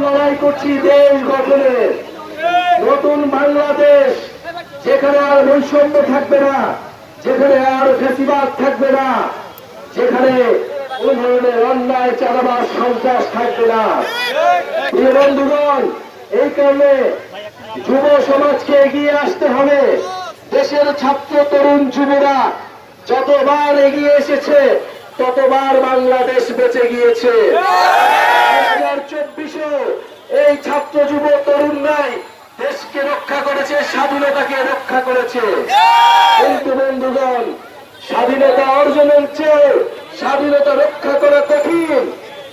লড়াই করছি দেশ গঠনের, নতুন বাংলাদেশ, যেখানে আর বৈষম্য থাকবে না, যেখানে আর ফ্যাসিবাদ থাকবে না, যেখানে কোন ধরনের অন্যায় চাঁদাবাজ সন্ত্রাস থাকবে না। প্রিয় বন্ধুগণ, এই কারণে যুব সমাজকে এগিয়ে আসতে হবে। দেশের ছাত্র তরুণ যুবরা যতবার এগিয়ে এসেছে ততবার বাংলাদেশ বেঁচে গিয়েছে। 2024-এ এই ছাত্র যুব তরুণরাই দেশকে রক্ষা করেছে, স্বাধীনতাকে রক্ষা করেছে। কিন্তু বন্ধুগণ, স্বাধীনতা অর্জনের চেয়ে স্বাধীনতা রক্ষা করা কঠিন।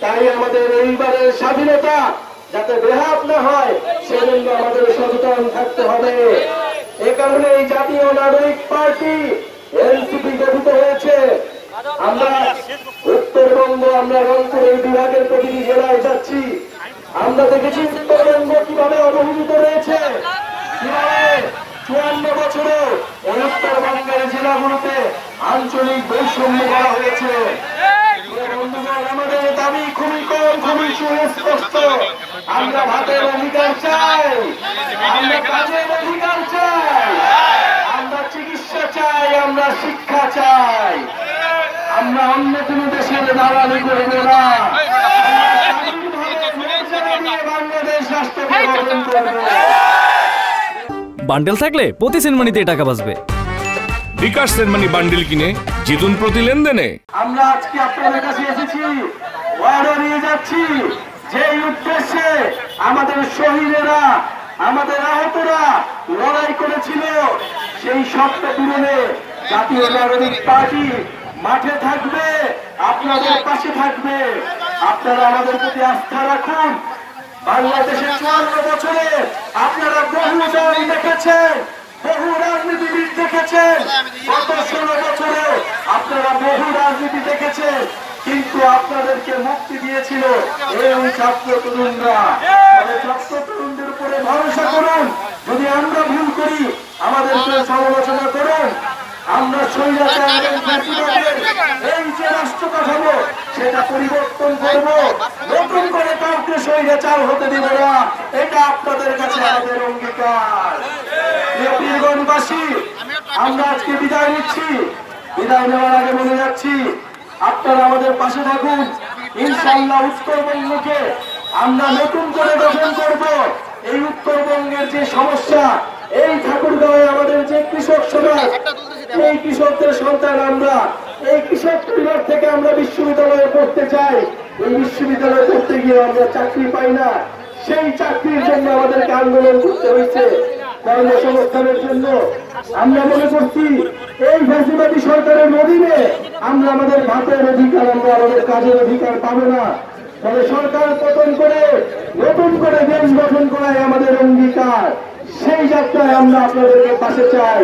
তাই আমাদের এইবারের স্বাধীনতা যাতে ব্যাহত না হয় সেজন্য আমাদের সচেতন থাকতে হবে। এ কারণে এই জাতীয় নাগরিক পার্টি এনসিপি গঠিত হয়েছে। আমরা উত্তরবঙ্গ, আমরা রংপুর এই বিভাগের প্রতিটি জেলায় যাচ্ছি। আমরা দেখেছি উত্তরবঙ্গ কিভাবে অবহেলিত রয়েছে, কিভাবে 54 বছরে এই উত্তরবঙ্গের জেলাগুলোতে আঞ্চলিক বৈষম্য করা হয়েছে। আমাদের দাবি খুবই কম, খুবই সুস্পষ্ট। আমরা ভাতের অধিকার চাই, আমরা কাজের অধিকার চাই, আমরা চিকিৎসা চাই, আমরা শিক্ষা চাই। আমরা অন্য কোন দেশের দালালি করব না। বাংলাদেশ রাষ্ট্রকে গঠন করব। বান্ডেল থাকলে প্রতি সেনমানিতে টাকা বাঁচবে। বিকাশ সেনমানি বান্ডেল কিনে জিতুন প্রতি লেনদেনে। আমরা আজকে আপনাদের কাছে এসেছি, ওয়াদা নিয়ে যাচ্ছি, যে উদ্দেশ্যে আমাদের শহীদেরা, আমাদের আহতরা লড়াই করেছিল, সেই স্বপ্ন পূরণে জাতীয় নাগরিক পার্টি মাঠে থাকবে, আপনাদের পাশে থাকবে। আপনারা আমাদের প্রতি আস্থা রাখুন। বাংলাদেশের 54 বছরে আপনারা বহু দল দেখেছেন, বহু রাজনীতিবিদ দেখেছেন, গত 16 বছরে আপনারা বহু রাজনীতি দেখেছেন, কিন্তু আপনাদেরকে মুক্তি দিয়েছিল এই ছাত্র তরুণরা। ছাত্র তরুণদের উপরে ভরসা করুন। যদি আমরা ভুল করি আমাদেরকে সমালোচনা করুন। আমরা এই যে রাষ্ট্র কাঠামো সেটা পরিবর্তন করব, নতুন করে কাউকে স্বৈরাচার হতে দিব না। এটা আপনাদের কাছে আমাদের অঙ্গীকার। বীরগঞ্জবাসী, আমরা আজকে বিদায় নিচ্ছি। বিদায় নেওয়ার আগে বলে যাচ্ছি, আপনারা আমাদের পাশে থাকুন। ইনশাআল্লাহ উত্তরবঙ্গকে আমরা নতুন করে গঠন করব। এই উত্তরবঙ্গের যে সমস্যা, এই ঠাকুরগাঁওয়ে আমাদের যে কৃষক সমাজ, এই কৃষকদের সন্তান আমরা, এই কৃষক পরিবার থেকে আমরা বিশ্ববিদ্যালয়ে পড়তে চাই। এই বিশ্ববিদ্যালয়ে পড়তে গিয়ে আমরা চাকরি পাই না, সেই চাকরির জন্য আমাদেরকে আন্দোলন করতে হয়েছে, কর্মসংস্থানের জন্য। আমরা মনে করছি এই ফ্যাসিবাদী সরকারের অধীনে আমরা আমাদের ভাতের অধিকার, আমরা আমাদের কাজের অধিকার পাবো না। তবে সরকার পতন করে নতুন করে দেশ গঠন করাই আমাদের অঙ্গীকার। সেই যাত্রায় আমরা আপনাদেরকে পাশে চাই।